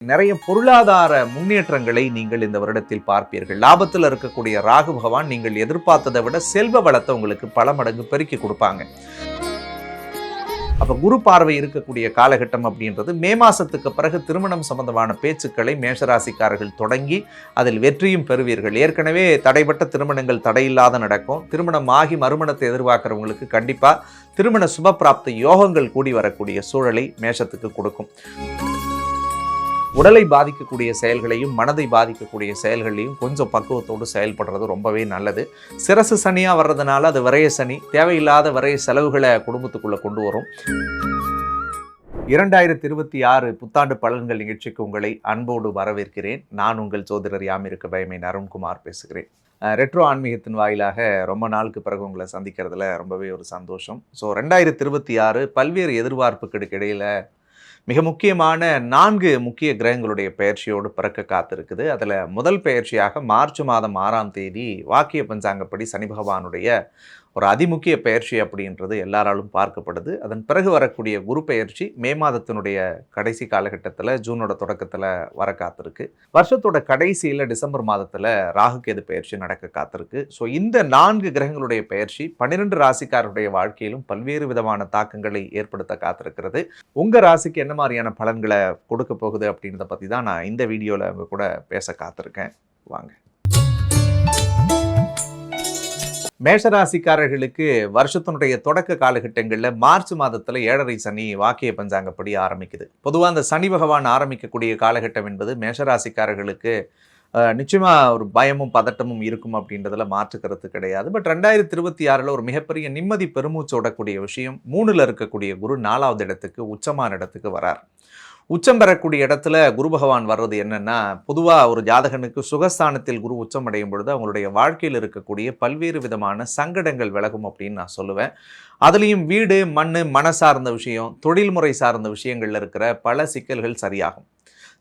நிறைய பொருளாதார முன்னேற்றங்களை நீங்கள் இந்த வருடத்தில் பார்ப்பீர்கள். லாபத்தில் இருக்கக்கூடிய ராகு பகவான் நீங்கள் எதிர்பார்த்ததை விட செல்வ வளத்தை உங்களுக்கு பல மடங்கு பெருக்கி கொடுப்பாங்க. அப்ப குரு பார்வை இருக்கக்கூடிய காலகட்டம் அப்படின்றது மே மாசத்துக்கு பிறகு திருமணம் சம்பந்தமான பேச்சுக்களை மேஷராசிக்காரர்கள் தொடங்கி அதில் வெற்றியும் பெறுவீர்கள். ஏற்கனவே தடைப்பட்ட திருமணங்கள் தடையில்லாத நடக்கும். திருமணம் ஆகி மறுமணத்தை எதிர்பார்க்கிறவங்களுக்கு கண்டிப்பா திருமண சுப பிராப்தி யோகங்கள் கூடி வரக்கூடிய சூழலை மேஷத்துக்கு கொடுக்கும். உடலை பாதிக்கக்கூடிய செயல்களையும் மனதை பாதிக்கக்கூடிய செயல்களையும் கொஞ்சம் பக்குவத்தோடு செயல்படுறது ரொம்பவே நல்லது. சிரசு சனியாக வர்றதுனால அது விரைய சனி, தேவையில்லாத விரைய செலவுகளை குடும்பத்துக்குள்ளே கொண்டு வரும். 2026 புத்தாண்டு பலன்கள் நிகழ்ச்சிக்கு உங்களை அன்போடு வரவேற்கிறேன். நான் உங்கள் ஜோதிடர் யாமிருக்க பயமேன் அருண்குமார் பேசுகிறேன். ரெட்ரோ ஆன்மீகத்தின் வாயிலாக ரொம்ப நாளுக்கு பிறகு உங்களை சந்திக்கிறதுல ரொம்பவே ஒரு சந்தோஷம். ஸோ 2026 பல்வேறு எதிர்பார்ப்புகளுக்கு இடையில் மிக முக்கியமான 4 முக்கிய கிரகங்களுடைய பெயர்ச்சியோடு பிறக்க காத்திருக்குது. அதில் முதல் பெயர்ச்சியாக மார்ச் மாதம் 6ஆம் தேதி வாக்கிய பஞ்சாங்கப்படி சனி பகவானுடைய ஒரு அதிமுக்கிய பெயர்ச்சி அப்படின்றது எல்லாராலும் பார்க்கப்படுது. அதன் பிறகு வரக்கூடிய குரு பெயர்ச்சி மே மாதத்தினுடைய கடைசி காலகட்டத்தில் ஜூனோட தொடக்கத்தில் வர காத்திருக்கு. வருஷத்தோட கடைசியில் டிசம்பர் மாதத்தில் ராகுகேது பெயர்ச்சி நடக்க காத்திருக்கு. ஸோ இந்த 4 கிரகங்களுடைய பெயர்ச்சி 12 ராசிக்காரருடைய வாழ்க்கையிலும் பல்வேறு விதமான தாக்கங்களை ஏற்படுத்த காத்திருக்கிறது. உங்கள் ராசிக்கு என்ன மாதிரியான பலன்களை கொடுக்க போகுது அப்படின்றத பற்றி தான் நான் இந்த வீடியோவில் உங்க கூட பேச காத்திருக்கேன். வாங்க. மேஷராசிக்காரர்களுக்கு வருஷத்தினுடைய தொடக்க காலகட்டங்களில் மார்ச் மாதத்தில் 7.5 சனி வாக்கிய பஞ்சாங்கப்படி ஆரம்பிக்குது. பொதுவாக அந்த சனி பகவான் ஆரம்பிக்கக்கூடிய காலகட்டம் என்பது மேஷராசிக்காரர்களுக்கு நிச்சயமாக ஒரு பயமும் பதட்டமும் இருக்கும் அப்படின்றதுல மாற்றுக்கிறது கிடையாது. பட் 2026 ஒரு மிகப்பெரிய நிம்மதி பெருமூச்சு ஓடக்கூடிய விஷயம், 3ல் இருக்கக்கூடிய குரு 4வது இடத்துக்கு உச்சமான இடத்துக்கு வரார். உச்சம் பெறக்கூடிய இடத்துல குரு பகவான் வர்றது என்னன்னா, பொதுவாக ஒரு ஜாதகனுக்கு சுகஸ்தானத்தில் குரு உச்சம் அடையும் பொழுது அவங்களுடைய வாழ்க்கையில் இருக்கக்கூடிய பல்வேறு விதமான சங்கடங்கள் விலகும் அப்படின்னு நான் சொல்லுவேன். அதுலேயும் வீடு, மண், மன சார்ந்த விஷயம், தொழில்முறை சார்ந்த விஷயங்கள்ல இருக்கிற பல சிக்கல்கள் சரியாகும்.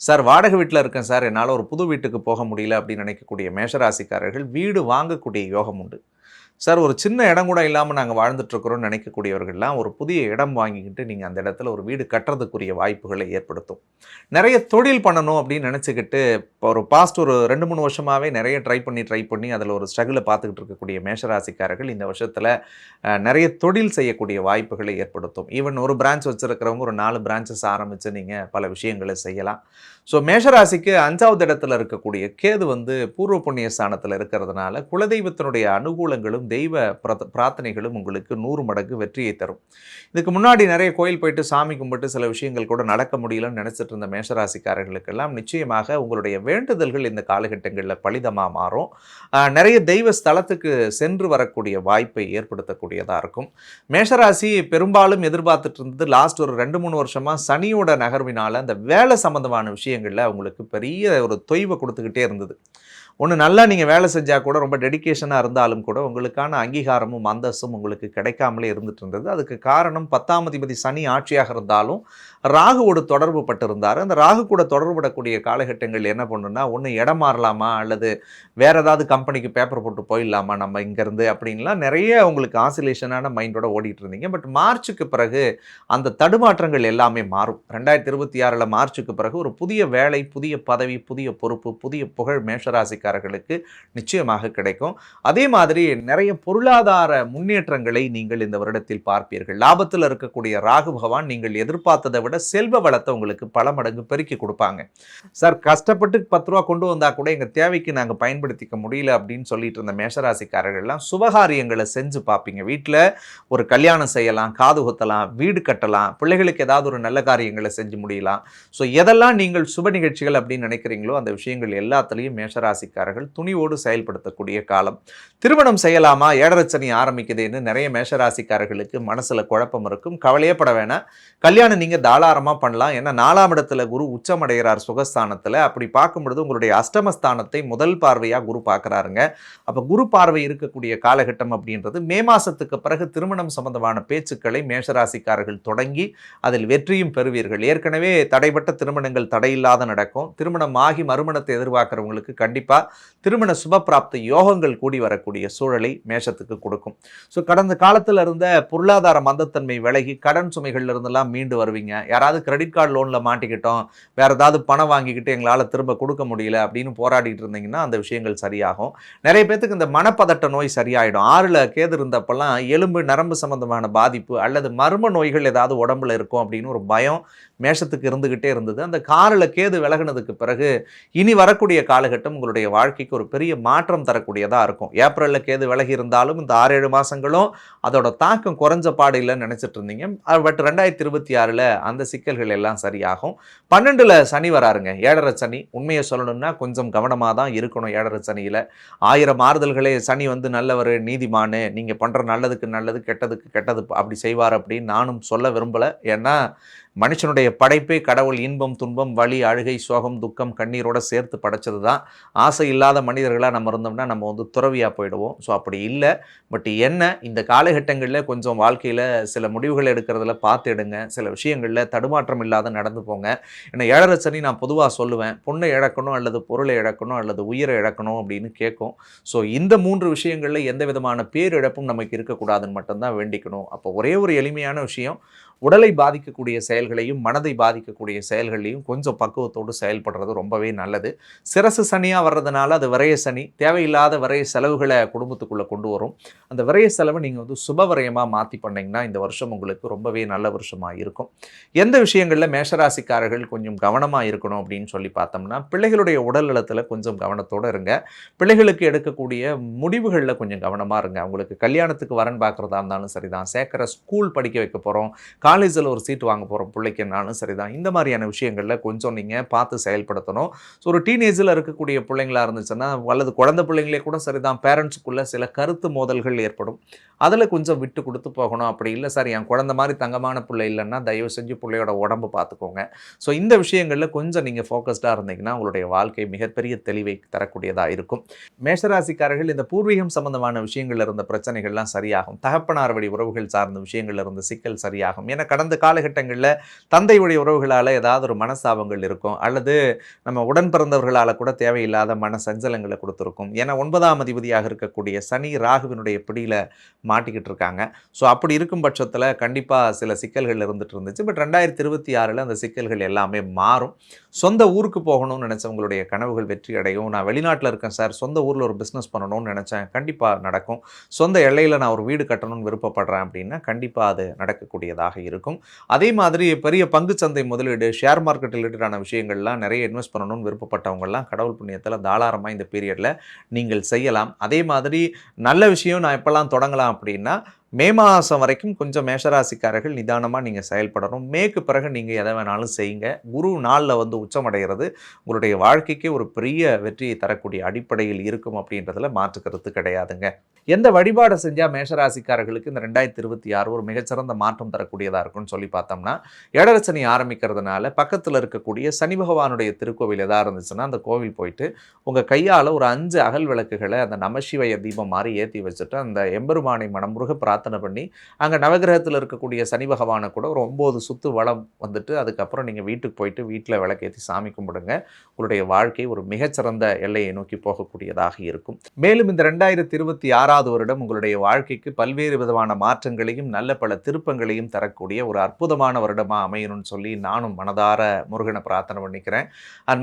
சார் வாடகை வீட்டில் இருக்கேன் சார், என்னால் ஒரு புது வீட்டுக்கு போக முடியல அப்படின்னு நினைக்கக்கூடிய மேஷராசிக்காரர்கள் வீடு வாங்கக்கூடிய யோகம் உண்டு. சார் ஒரு சின்ன இடம் கூட இல்லாமல் நாங்கள் வாழ்ந்துட்டுருக்குறோன்னு நினைக்கக்கூடியவர்கள்லாம் ஒரு புதிய இடம் வாங்கிக்கிட்டு நீங்கள் அந்த இடத்துல ஒரு வீடு கட்டுறதுக்குரிய வாய்ப்புகளை ஏற்படுத்தும். நிறைய தொழில் பண்ணணும் அப்படின்னு நினச்சிக்கிட்டு இப்போ ஒரு பாஸ்ட் ஒரு 2-3 வருஷமாகவே நிறைய ட்ரை பண்ணி அதில் ஒரு ஸ்ட்ரகிளை பார்த்துக்கிட்டு இருக்கக்கூடிய மேஷராசிக்காரர்கள் இந்த வருஷத்தில் நிறைய தொழில் செய்யக்கூடிய வாய்ப்புகளை ஏற்படுத்தும். ஈவன் ஒரு பிரான்ச் வச்சுருக்கிறவங்க ஒரு 4 பிரான்ச்சஸ் ஆரம்பித்து நீங்கள் பல விஷயங்களை செய்யலாம். ஸோ மேஷராசிக்கு 5வது இடத்துல இருக்கக்கூடிய கேது பூர்வ புண்ணிய ஸ்தானத்தில் இருக்கிறதுனால குலதெய்வத்தினுடைய அனுகூலங்களும் தெய்வ பிரார்த்தனைகளும் உங்களுக்கு 100 மடங்கு வெற்றியை தரும். இதுக்கு முன்னாடி நிறைய கோயில் போயிட்டு சாமி கும்பிட்டு சில விஷயங்கள் கூட நடக்க முடியலன்னு நினச்சிட்டு இருந்த மேஷராசிக்காரர்களுக்கெல்லாம் நிச்சயமாக உங்களுடைய வேண்டுதல்கள் இந்த காலகட்டங்களில் பலிதமாக மாறும். நிறைய தெய்வ ஸ்தலத்துக்கு சென்று வரக்கூடிய வாய்ப்பை ஏற்படுத்தக்கூடியதாக இருக்கும். மேஷராசி பெரும்பாலும் எதிர்பார்த்துட்டு இருந்தது லாஸ்ட் ஒரு 2-3 வருஷமாக சனியோட நகர்வினால் அந்த வேலை சம்பந்தமான விஷயங்களில் அவங்களுக்கு பெரிய ஒரு தொய்வை கொடுத்துக்கிட்டே இருந்தது. ஒன்று நல்லா நீங்கள் வேலை செஞ்சால் கூட ரொம்ப டெடிக்கேஷனாக இருந்தாலும் கூட உங்களுக்கான அங்கீகாரமும் அந்தஸ்தும் உங்களுக்கு கிடைக்காமலே இருந்துட்டு இருந்தது. அதுக்கு காரணம் 10ஆம் அதிபதி சனி ஆட்சியாக இருந்தாலும் ராகுவோடு தொடர்பு பட்டிருந்தார். அந்த ராகு கூட தொடர்புடக்கூடிய காலகட்டங்கள் என்ன பண்ணுன்னா, ஒன்று இடம் மாறலாமா அல்லது வேறு ஏதாவது கம்பெனிக்கு பேப்பர் போட்டு போயிடலாமா நம்ம இங்கேருந்து அப்படின்லாம் நிறைய உங்களுக்கு ஆசிலேஷனான மைண்டோட ஓடிட்டு இருந்தீங்க. பட் மார்ச்சுக்கு பிறகு அந்த தடுமாற்றங்கள் எல்லாமே மாறும். 2026 மார்ச்சுக்கு பிறகு ஒரு புதிய வேலை, புதிய பதவி, புதிய பொறுப்பு, புதிய புகழ் மேஷராசிக்காரர்களுக்கு நிச்சயமாக கிடைக்கும். அதே மாதிரி நிறைய பொருளாதார முன்னேற்றங்களை நீங்கள் இந்த வருடத்தில் பார்ப்பீர்கள். லாபத்தில் இருக்கக்கூடிய ராகு பகவான் நீங்கள் எதிர்பார்த்ததை விட செல்வ வளத்தை உங்களுக்கு பல மடங்கு பெருக்கி கொடுப்பாங்க. சார் கஷ்டப்பட்டு 10 ரூபா கொண்டு வந்தா கூட எங்க தேவைக்கு நாங்க பயன்படுத்திக்க முடியல அப்படின்னு சொல்லிட்டு இருந்த மேஷராசிக்காரர்கள்லாம் சுபகாரியங்களை செஞ்சு பார்ப்பீங்க. வீட்டில் ஒரு கல்யாணம் செய்யலாம், காது குத்தலாம், வீடு கட்டலாம், பிள்ளைகளுக்கு ஏதாவது ஒரு நல்ல காரியங்களை செஞ்சு முடியலாம். ஸோ எதெல்லாம் நீங்கள் சுப நிகழ்ச்சிகள் அப்படின்னு நினைக்கிறீங்களோ அந்த விஷயங்கள் எல்லாத்துலேயும் மேஷராசிக்காரர்கள் துணிவோடு செயல்படுத்தக்கூடிய காலம். திருமணம் செய்யலாமா, 7.5 சனி ஆரம்பிக்குதுன்னு நிறைய மேஷராசிக்காரர்களுக்கு மனசுல குழப்பம் இருக்கும். கவலையே பட வேணாம். கல்யாணம் நீங்க தாராளமாக பண்ணலாம். ஏன்னா 4ஆம் இடத்துல குரு உச்சமடைகிறார் சுகஸ்தானத்தில். அப்படி பார்க்கும் பொழுது உங்களுடைய அஷ்டமஸ்தானத்தை முதல் பார்வையாக குரு பார்க்குறாருங்க. அப்போ குரு பார்வை இருக்கக்கூடிய காலகட்டம் அப்படின்றது மே மாதத்துக்கு பிறகு திருமணம் சம்பந்தமான பேச்சுக்களை மேஷராசிக்காரர்கள் தொடங்கி அதில் வெற்றியும் பெறுவீர்கள். ஏற்கனவே தடைப்பட்ட திருமணங்கள் தடையில்லாத நடக்கும். திருமணம் ஆகி மறுமணத்தை எதிர்பார்க்குறவங்களுக்கு கண்டிப்பாக திருமண சுபப்பிராப்த யோகங்கள் கூடி வரக்கூடிய சூழலை மேஷத்துக்கு கொடுக்கும். ஸோ கடந்த காலத்தில் இருந்த பொருளாதார மந்தத்தன்மை விலகி கடன் சுமைகள்ல இருந்தெல்லாம் மீண்டு வருவீங்க. யாராவது கிரெடிட் கார்டு லோனில் மாட்டிக்கிட்டோம், வேற ஏதாவது பணம் வாங்கிக்கிட்டு எங்களால் திரும்ப கொடுக்க முடியல அப்படின்னு போராடிட்டு இருந்தீங்கன்னா அந்த விஷயங்கள் சரியாகும். நிறைய பேத்துக்கு இந்த மனப்பதட்ட நோய் சரியாயிடும். 6ல் கேது இருந்தப்பெல்லாம் எலும்பு நரம்பு சம்பந்தமான பாதிப்பு அல்லது மர்ம நோய்கள் ஏதாவது உடம்புல இருக்கும் அப்படின்னு ஒரு பயம் மேஷத்துக்கு இருந்துகிட்டே இருந்தது. அந்த 6ல் கேது விலகினதுக்கு பிறகு இனி வரக்கூடிய காலகட்டம் உங்களுடைய வாழ்க்கைக்கு ஒரு பெரிய மாற்றம் தரக்கூடியதாக இருக்கும். ஏப்ரலில் கேது விலகி இருந்தாலும் இந்த 6-7 மாதங்களும் அதோட தாக்கம் குறைஞ்ச பாடு இல்லைன்னு நினச்சிட்டு இருந்தீங்க. பட் 2026ல் அந்த சிக்கல்கள் எல்லாம் சரியாகும். 12ல் சனி வராருங்க, 7.5 சனி. உண்மையை சொல்லணும்னா கொஞ்சம் கவனமாக தான் இருக்கணும். 7.5 சனியில் 1000 மாறுதல்களே, சனி நல்லவர், நீதிமானு, நீங்கள் பண்ணுற நல்லதுக்கு நல்லது, கெட்டதுக்கு கெட்டது அப்படி செய்வார் அப்படின்னு நானும் சொல்ல விரும்பலை. ஏன்னா மனுஷனுடைய படைப்பே கடவுள் இன்பம் துன்பம் வலி அழுகை சோகம் துக்கம் கண்ணீரோட சேர்த்து படைச்சது தான். ஆசை இல்லாத மனிதர்களாக நம்ம இருந்தோம்னா நம்ம துறவியாக போயிடுவோம். ஸோ அப்படி இல்லை. பட் என்ன, இந்த காலகட்டங்களில் கொஞ்சம் வாழ்க்கையில் சில முடிவுகள் எடுக்கிறதுல பார்த்து எடுங்க. சில விஷயங்களில் தடுமாற்றம் இல்லாத நடந்து போங்க. ஏன்னா 7.5 சனி நான் பொதுவாக சொல்லுவேன், பொண்ணை இழக்கணும் அல்லது பொருளை இழக்கணும் அல்லது உயிரை இழக்கணும் அப்படின்னு கேட்கும். ஸோ இந்த 3 விஷயங்களில் எந்த விதமான பேரிழப்பும் நமக்கு இருக்கக்கூடாதுன்னு மட்டும்தான் வேண்டிக்கணும். அப்போ ஒரே ஒரு எளிமையான விஷயம், உடலை பாதிக்கக்கூடிய செயல்களையும் மனதை பாதிக்கக்கூடிய செயல்களையும் கொஞ்சம் பக்குவத்தோடு செயல்படுறது ரொம்பவே நல்லது. சிரசு சனியாக வர்றதுனால அது விரய சனி, தேவையில்லாத விரய செலவுகளை குடும்பத்துக்குள்ளே கொண்டு வரும். அந்த விரய செலவை நீங்கள் சுப விரயமாக மாற்றி பண்ணிங்கன்னா இந்த வருஷம் உங்களுக்கு ரொம்பவே நல்ல வருஷமாக இருக்கும். எந்த விஷயங்களில் மேஷராசிக்காரர்கள் கொஞ்சம் கவனமாக இருக்கணும் அப்படின்னு சொல்லி பார்த்தோம்னா, பிள்ளைகளுடைய உடல் நலத்தில் கொஞ்சம் கவனத்தோடு இருங்க. பிள்ளைகளுக்கு எடுக்கக்கூடிய முடிவுகளில் கொஞ்சம் கவனமாக இருங்க. அவங்களுக்கு கல்யாணத்துக்கு வரன் பார்க்குறதா இருந்தாலும் சரிதான், சேர்க்குற ஸ்கூல் படிக்க வைக்க போகிறோம், காலேஜில் ஒரு சீட் வாங்க போகிறோம் பிள்ளைக்குனாலும் சரிதான், இந்த மாதிரியான விஷயங்களில் கொஞ்சம் நீங்கள் பார்த்து செயல்படுத்தணும். ஸோ ஒரு டீனேஜில் இருக்கக்கூடிய பிள்ளைங்களாக இருந்துச்சுன்னா அல்லது குழந்தை பிள்ளைங்களே கூட சரிதான், பேரண்ட்ஸுக்குள்ளே சில கருத்து மோதல்கள் ஏற்படும். அதில் கொஞ்சம் விட்டு கொடுத்து போகணும். அப்படி இல்லை சார் என் குழந்தை மாதிரி தங்கமான பிள்ளை இல்லைன்னா தயவு செஞ்சு பிள்ளையோட உடம்பு பார்த்துக்கோங்க. ஸோ இந்த விஷயங்களில் கொஞ்சம் நீங்கள் ஃபோக்கஸ்டாக இருந்தீங்கன்னா உங்களுடைய வாழ்க்கை மிகப்பெரிய தெளிவை தரக்கூடியதாக இருக்கும். மேஷராசிக்காரர்கள் இந்த பூர்வீகம் சம்பந்தமான விஷயங்கள் இருந்த பிரச்சனைகள்லாம் சரியாகும். தகப்பனார் வழி உறவுகள் சார்ந்த விஷயங்கள் இருந்த சிக்கல் சரியாகும். ஏன்னா கடந்த காலகட்டங்களில் தந்தை வழி உறவுகளால் ஏதாவது ஒரு மனஸ்தாபங்கள் இருக்கும் அல்லது நம்ம உடன் பிறந்தவர்களால் கூட தேவையில்லாத மன சஞ்சலங்களை கொடுத்துருக்கும். ஏன்னா 9ஆம் அதிபதியாக இருக்கக்கூடிய சனி ராகுவினுடைய பிடியில் மாட்டிக்கிட்டு இருக்காங்க. ஸோ அப்படி இருக்கும் பட்சத்தில் கண்டிப்பாக சில சிக்கல்கள் இருந்துட்டு இருந்துச்சு. பட் 2026ல் அந்த சிக்கல்கள் எல்லாமே மாறும். சொந்த ஊருக்கு போகணும்னு நினச்சவங்களுடைய கனவுகள் வெற்றி அடையும். நான் வெளிநாட்டில் இருக்கேன் சார், சொந்த ஊரில் ஒரு பிஸ்னஸ் பண்ணணும்னு நினச்சேன், கண்டிப்பாக நடக்கும். சொந்த எல்லையில் நான் ஒரு வீடு கட்டணும்னு விருப்பப்படுறேன் அப்படின்னா கண்டிப்பாக அது நடக்கக்கூடியதாக இருக்கும். அதே மாதிரி பெரிய பங்குச்சந்தை முதலீடு, ஷேர் மார்க்கெட் ரிலேட்டடான விஷயங்கள்லாம் நிறைய இன்வெஸ்ட் பண்ணணும்னு விருப்பப்பட்டவங்கலாம் கடவுள் புண்ணியத்தில் தாராளமாக இந்த பீரியடில் நீங்கள் செய்யலாம். அதே மாதிரி நல்ல விஷயம் நான் எப்போல்லாம் தொடங்கலாம் அப்படின்னா, மே மாதம் வரைக்கும் கொஞ்சம் மேஷராசிக்காரர்கள் நிதானமாக நீங்கள் செயல்படணும். மேக்கு பிறகு நீங்கள் எதை வேணாலும் செய்யுங்க. குரு நாளில் உச்சமடைகிறது உங்களுடைய வாழ்க்கைக்கு ஒரு பெரிய வெற்றியை தரக்கூடிய அடிப்படையில் இருக்கும் அப்படின்றதுல மாற்றுக்கிறது கிடையாதுங்க. எந்த வழிபாடை செஞ்சால் மேஷராசிக்காரர்களுக்கு இந்த 2026 ஒரு மிகச்சிறந்த மாற்றம் தரக்கூடியதாக இருக்கும்னு சொல்லி பார்த்தோம்னா, 7.5 சனி ஆரம்பிக்கிறதுனால பக்கத்தில் இருக்கக்கூடிய சனி பகவானுடைய திருக்கோவில் எதாக இருந்துச்சுன்னா அந்த கோவில் போயிட்டு உங்கள் கையால் ஒரு 5 அகல் விளக்குகளை அந்த நமசிவய தீபம் மாதிரி ஏற்றி வச்சுட்டு அந்த எம்பெருமானை மனமுருக பிரார்த்தனை பண்ணி அங்கே நவகிரகத்தில் இருக்கக்கூடிய சனி பகவானை கூட ஒரு 9 சுத்து வளம் வந்துட்டு அதுக்கப்புறம் நீங்கள் வீட்டுக்கு போயிட்டு வீட்டில் விளக்கேற்றி சாமி கும்பிடுங்க. உங்களுடைய வாழ்க்கை ஒரு மிகச்சிறந்த எல்லையை நோக்கி போகக்கூடியதாக இருக்கும். மேலும் இந்த 2026 வருடம் உங்களுடைய வாழ்க்கைக்கு பல்வேறு விதமான மாற்றங்களையும் நல்ல பல திருப்பங்களையும் தரக்கூடிய ஒரு அற்புதமான வருடமாக அமையணும்னு சொல்லி நானும் மனதார முருகனை பிரார்த்தனை பண்ணிக்கிறேன்.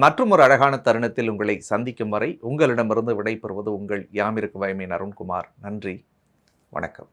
மற்றும் ஒரு அழகான தருணத்தில் உங்களை சந்திக்கும் வரை உங்களிடமிருந்து விடைபெறுவது உங்கள் யாமிருக்கு வயமேன் அருண்குமார். நன்றி, வணக்கம்.